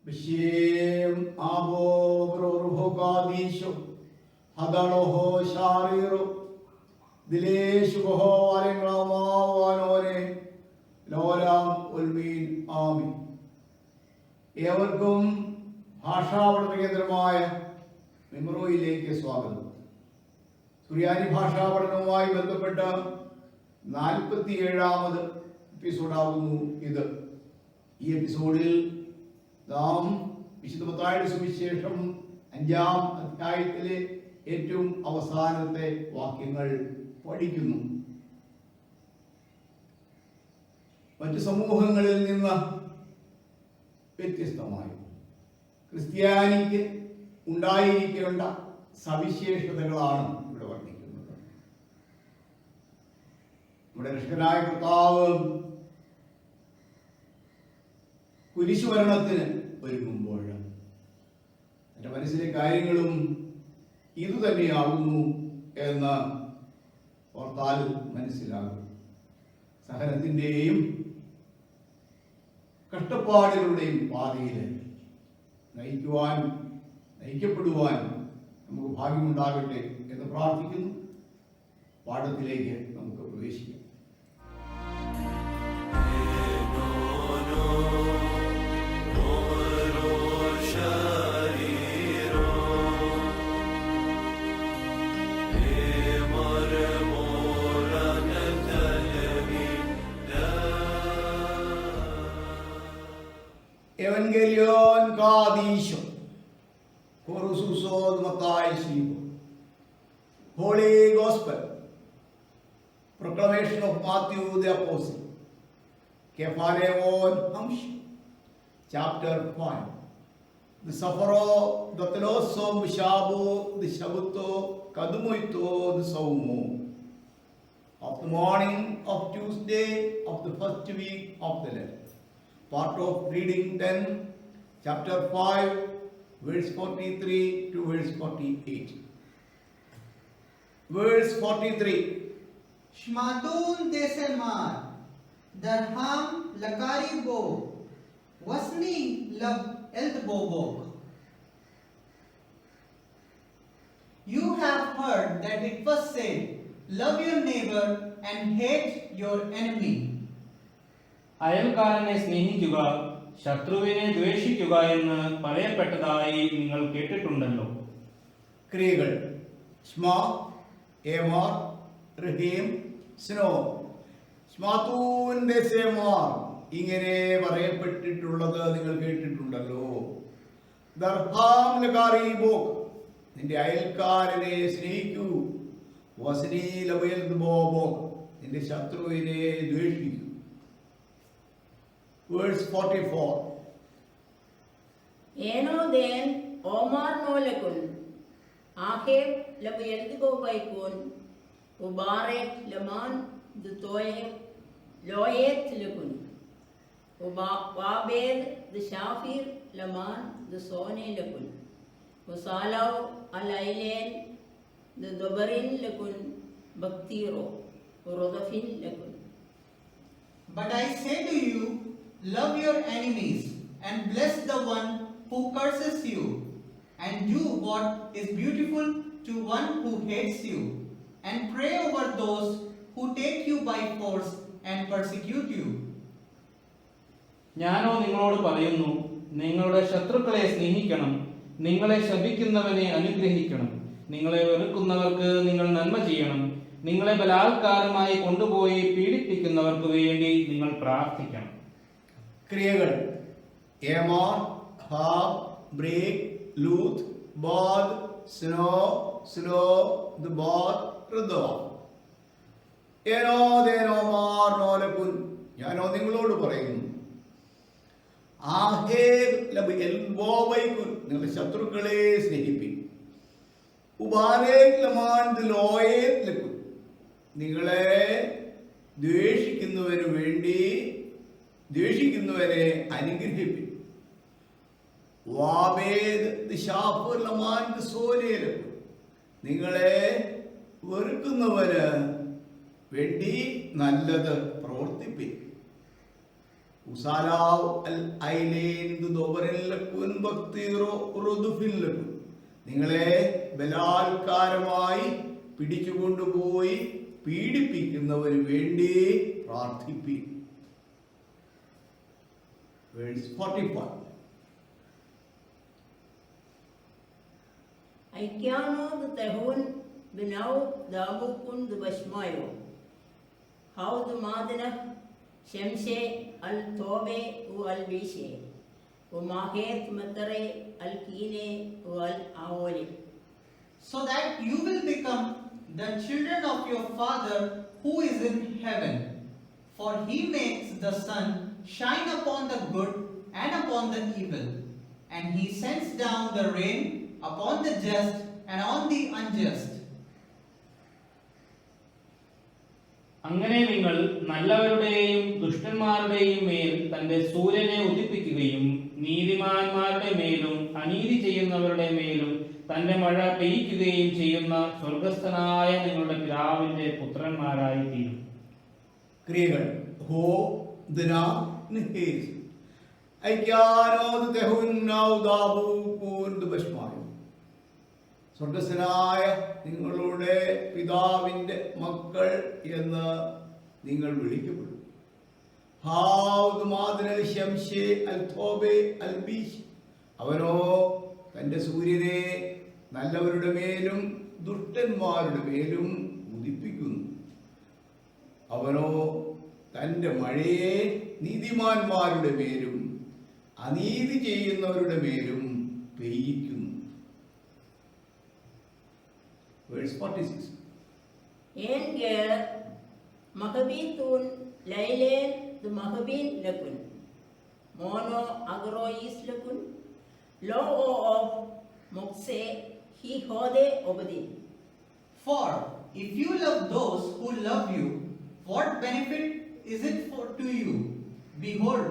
בשם אבו ברור קדישו הדלו ശാരീറു ദിലേശുഹോ അലങ്ങളമാവാനോനെ ലോലാം ഉൽമീൻ ആമീൻ. ഏവർക്കും ഭാഷാപഠന കേന്ദ്രമായ മെമ്രോയിലേക്ക് സ്വാഗതം. സുറിയാനി ഭാഷാപഠനവുമായി ബന്ധപ്പെട്ട 47ാമത് എപ്പിസോഡാകുന്നു ഇത്. ഈ എപ്പിസോഡിൽ നാം വിശുദ്ധ മത്തായിയുടെ സുവിശേഷം 5-ാം അധ്യായത്തിലെ ഏറ്റവും അവസാനത്തെ വാക്യങ്ങൾ പഠിക്കുന്നു. മറ്റു സമൂഹങ്ങളിൽ നിന്ന് വ്യത്യസ്തമായി ക്രിസ്ത്യാനിക്ക് ഉണ്ടായിരിക്കേണ്ട സവിശേഷതകളാണ് ഇവിടെ വർണ്ണിക്കുന്നത്. നമ്മുടെ രക്ഷകനായ കർത്താവ് കുരിശുമരണത്തിന് ഒരുങ്ങുമ്പോൾ എൻ്റെ മനസ്സിലെ കാര്യങ്ങളും ഇതുതന്നെയാകുന്നു എന്ന് ഓർത്താൽ മനസ്സിലാകും. സഹനത്തിൻ്റെയും കഷ്ടപ്പാടുകളുടെയും പാതയിൽ നയിക്കപ്പെടുവാൻ നമുക്ക് ഭാഗ്യമുണ്ടാകട്ടെ എന്ന് പ്രാർത്ഥിക്കുന്നു. പാഠത്തിലേക്ക് നമുക്ക് പ്രവേശിക്കാം. Evangelion Kadisho, Horususod Matai Shivo, Holy Gospel, Proclamation of Matthew the Apostle, Kephareon Hamsh, Chapter 5. The Safaro, the Telosom, Shabu, the Shabuto, Kadumuito, the Saumo. Of the morning of Tuesday of the first week of the Lent. Part of reading then, chapter 5, verse 43 to verse 48. Verse 43. Shmatun desemar, darham lakaribo, wasni lab eltbobok. You have heard that it was said, love your neighbor and hate your enemy. അയൽക്കാരനെ സ്നേഹിക്കുക, ശത്രുവിനെ ദ്വേഷിക്കുക എന്ന് പറയപ്പെട്ടതായി നിങ്ങൾ കേട്ടിട്ടുണ്ടല്ലോ. ക്രിയകൾ സ്മാ, ഏമാർ, റഹീം, snow. സ്മാതൂൻ ദേസേമാർ ഇങ്ങനെ പറയപ്പെട്ടിട്ടുള്ളത് നിങ്ങൾ കേട്ടിട്ടുണ്ടല്ലോ. ദർഹാം ലകാരീബോക് നിന്റെ അയൽക്കാരനെ സ്നേഹിക്കൂ. വസ്നി ലബയൽബോബോക് നിന്റെ ശത്രുവിനെ ദ്വേഷിക്കൂ. Verse 44. Eno den Omar nolekun, Akeb labayeldigo baikun, Ubaret laman dutoye loyet lekun, Wabed the Shafir laman the Sone lekun, Usalau alailen the Dobarin lekun, Baktiro, Urodafin lekun. But I say to you, love your enemies and bless the one who curses you, and do what is beautiful to one who hates you, and pray over those who take you by force and persecute you. ഞാനോ നിങ്ങളോട് പറയുന്നു, നിങ്ങളുടെ ശത്രുക്കളെ സ്നേഹിക്കണം, നിങ്ങളെ ശപിക്കുന്നവനെ അനുഗ്രഹിക്കണം, നിങ്ങളെ വെറുക്കുന്നവർക്ക് നിങ്ങൾ നന്മ ചെയ്യണം, നിങ്ങളെ ബലാത്കാരമായി കൊണ്ടുപോയി പീഡിപ്പിക്കുന്നവർക്ക് വേണ്ടി നിങ്ങൾ പ്രാർത്ഥിക്കണം. ക്രിയകൾ ഏമാർ, ഹാബ്, ബ്രേക്ക്, ലൂത്ത്, ബാദ്, സ്നോ, സ്ലോ, ദുബാദ്, ഋദോ. ഏനോ ദേനോ മാർ നോലകുൻ ഞാനോ നിങ്ങളോട് പറയുന്നു. ആഹേബ് ലബ് എൽബോവൈകുൻ നിങ്ങളുടെ ശത്രുക്കളെ സ്നേഹിപ്പിൻ. ഉബാരേക് ലമാൻ ലോയേത് ലക്കുൻ നിങ്ങളെ ദ്വേഷിക്കുന്നവരെ അനുഗ്രഹിപ്പിൻ. വാബേദ് ദിശാഫുർ ലമാൻ സോലേലും നിങ്ങളെ വെറുക്കുന്നവന് വേണ്ടി നല്ലത് പ്രവർത്തിപ്പിൻ. ഉസാലാവ് അൽ ഐലേൻ ദോബറിൻ ലക്കുൻ ബക്തീറോ റുദുഫിൻ ലക്കുൻ. നിങ്ങളെ ബലാത്കാരമായി പിടിച്ചുകൊണ്ടുപോയി പീഡിപ്പിക്കുന്നവന് വേണ്ടി പ്രാർത്ഥിപ്പിൻ. Verse 45. Aikiano the Tehun Binau Dabukun the Bashmayo. How the Madana Shemshe al Tobe u al Bishe. Umahet Matare al Kine u al Aoli. So that you will become the children of your Father who is in heaven. For he makes the sun shine upon the good and upon the evil, and he sends down the rain upon the just and on the unjust. അങ്ങനെ നിങ്ങൾ നല്ലവരുടെയും ദുഷ്ടന്മാരുടെയും മേൽ തന്റെ സൂര്യനെ ഉദിപ്പിക്കുകയും നീതിമാന്മാരുടെ മേലും അനീതി ചെയ്യുന്നവരുടെ മേലും തന്റെ മഴ പെയ്യ്ക്കുകയും ചെയ്യുന്ന സ്വർഗസ്ഥനായ നിങ്ങളുടെ പിതാവിന്റെ പുത്രന്മാരായി തീരും. ക്രിയകൾ ഹോ ദിന നിഹേസ് ഐക്യാനോദ് തെഹുന്നൗ ദാബൂകൂൻ ബശ്മായോ. സ്വർഗസ്ഥനായ നിങ്ങളുടെ പിതാവിന്റെ മക്കൾ എന്ന് നിങ്ങൾ വിളിക്കപ്പെടും. ഹാവ് മാദന ശംശേ അൽ തോബെ അൽ ബീഷ്. അവനോ തന്റെ സൂര്യനെ നല്ലവരുടെ മേലും ദുഷ്ടന്മാരുടെ മേലും ഉദിപ്പിക്കുന്നു. അവനോ തന്റെ മഴയെ നീതിമാന്മാരുടെ മേലും അനീതി ചെയ്യുന്നവരുടെ മേലും പെയ്യിക്കുന്നു. Verse 46. Enger Mahabitun Lailen the Mahabin Lakun. Mono Agrois Lakun. Lo of Mokse he hode obadi. For if you love those who love you, what benefit is it to you? Behold,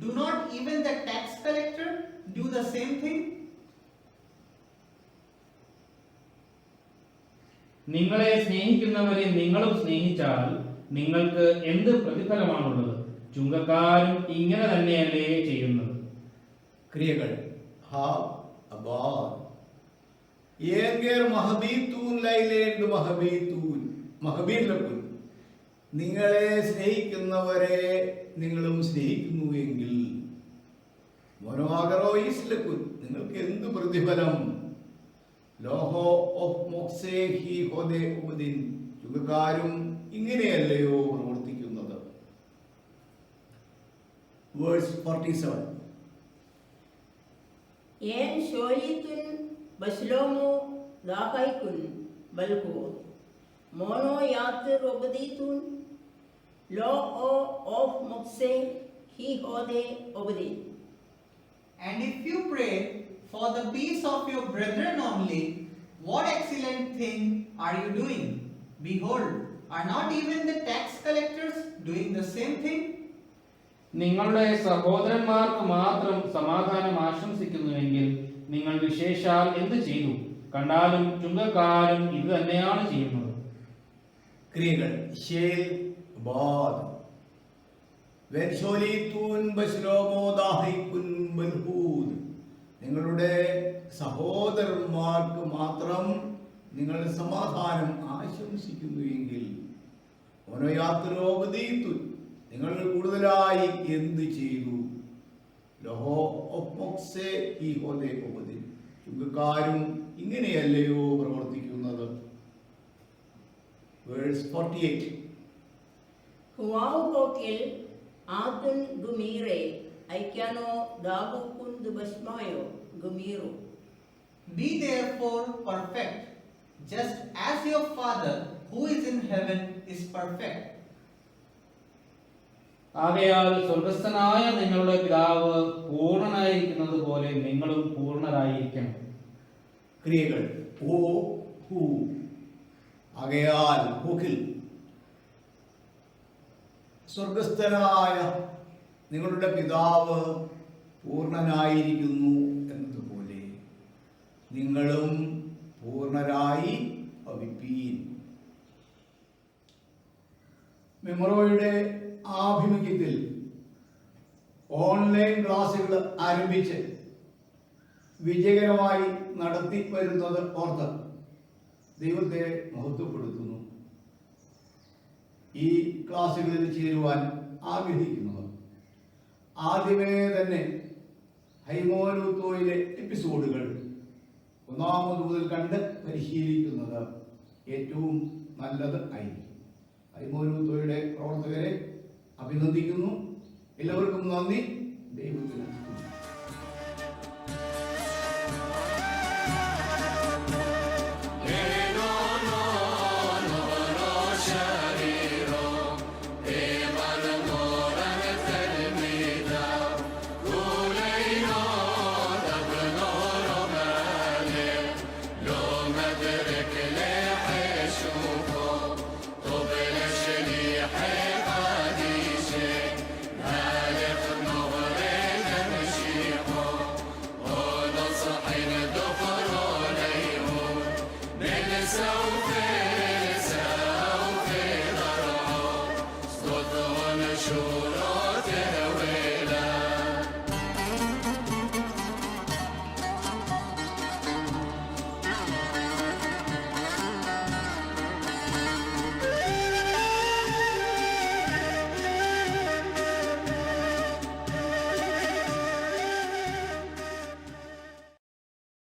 do not even the tax collector do the same thing? നിങ്ങളെ സ്നേഹിക്കുന്നവരെ നിങ്ങളും സ്നേഹിച്ചാൽ നിങ്ങൾക്ക് എന്ത് പ്രതിഫലമാണുള്ളത്? ചുങ്കക്കാരും ഇങ്ങനെ തന്നെയല്ലേ ചെയ്യുന്നത്? ക്രിയകൾ ഹാ അബാർ ഏങ്കർ മഹബീത്തൂൻ ലൈലേൻ മഹബീത്തൂൻ മഹബീർ ലക്കുൻ. നിങ്ങളെ സ്നേഹിക്കുന്നവരെ നിങ്ങളും സ്നേഹിക്കുന്നുവെങ്കിൽ മോനോഗറോയിസ് ലക്കുൻ. നിങ്ങൾക്ക് എന്ത് പ്രതിഫലം? ലോഹോ ഓഫ് മോക്സേ ഹി ഹോദേ ഉപദിൻ. ചുങ്കക്കാരും ഇങ്ങനെയല്ലയോ പ്രവർത്തിക്കുന്നത്? Verse 47. En Sholitun Baslomo Dahaikun Balho. Mono Yatir Obaditun Lo of Mokse he hode obadi. And if you pray for the peace of your brethren only, what excellent thing are you doing? Behold, are not even the tax collectors doing the same thing? നിങ്ങളുടെ സഹോദരന്മാർക്ക് മാത്രം സമാധാനം ആശംസിക്കുന്നുവെങ്കിൽ നിങ്ങൾ വിശേഷാൽ എന്ത് ചെയ്തു? കണ്ടാലും ചുങ്കക്കാരും ഇത് തന്നെയാണ് ചെയ്യുന്നത്. ക്രിയകൾ ഷേൽ ബാദ് വെൻഷോലിത്തൂൻ ബശ്ലോമോ ദാഹിക്കുൻ ബൽഹൂദ്. നിങ്ങളുടെ സഹോദരന്മാർക്ക് മാത്രം നിങ്ങൾ സമാധാനം ആശംസിക്കുന്നുവെങ്കിൽ ഓനോയാത്രോപതീത്തുൻ. നിങ്ങൾ കൂടുതലായി എന്ത് ചെയ്തു? ലഹോ ഒപ്മോക്സേ ഈ ഹോദേ ഉപദിൻ. ചുങ്കക്കാരും ഇങ്ങനെയല്ലയോ പ്രവർത്തിക്കുന്നത്? Verse 48. Huau kokil Atun Gumire Aikano Dabukun the Bashmayo Gumiru. Be therefore perfect, just as your Father who is in heaven is perfect. ആകയാൽ സ്വർഗസ്ഥനായ നിങ്ങളുടെ പിതാവ് പൂർണ്ണനായിരിക്കുന്നത് പോലെ നിങ്ങളും പൂർണ്ണരായിരിക്കണം. ക്രിയകൾ ഓ ഹു ആകയാൽ ഹുകിൽ. സ്വർഗസ്ഥനായ നിങ്ങളുടെ പിതാവ് പൂർണ്ണനായിരിക്കുന്നു എന്നതുപോലെ നിങ്ങളും പൂർണ്ണരായി ഭവിപ്പീൻ. മെമ്മറോയുടെ ആഭിമുഖ്യത്തിൽ ഓൺലൈൻ ക്ലാസ്സുകൾ ആരംഭിച്ച് വിജയകരമായി നടത്തി വരുന്നത് ഓർത്ത് ദൈവത്തെ മഹത്വപ്പെടുത്തുന്നു. ഈ ക്ലാസ്സുകളിൽ ചേരുവാൻ ആഗ്രഹിക്കുന്നവർ ആദ്യമേ തന്നെ ഹൈമോനൂത്തോയിലെ എപ്പിസോഡുകൾ 1 മുതൽ കണ്ട് പരിശീലിക്കുന്നത് ഏറ്റവും നല്ലത് ആയിരിക്കും. ഹൈമോനൂത്തോയുടെ പ്രവർത്തകരെ അഭിനന്ദിക്കുന്നു. എല്ലാവർക്കും നന്ദി. ദൈവത്തിന് സ്തുതി.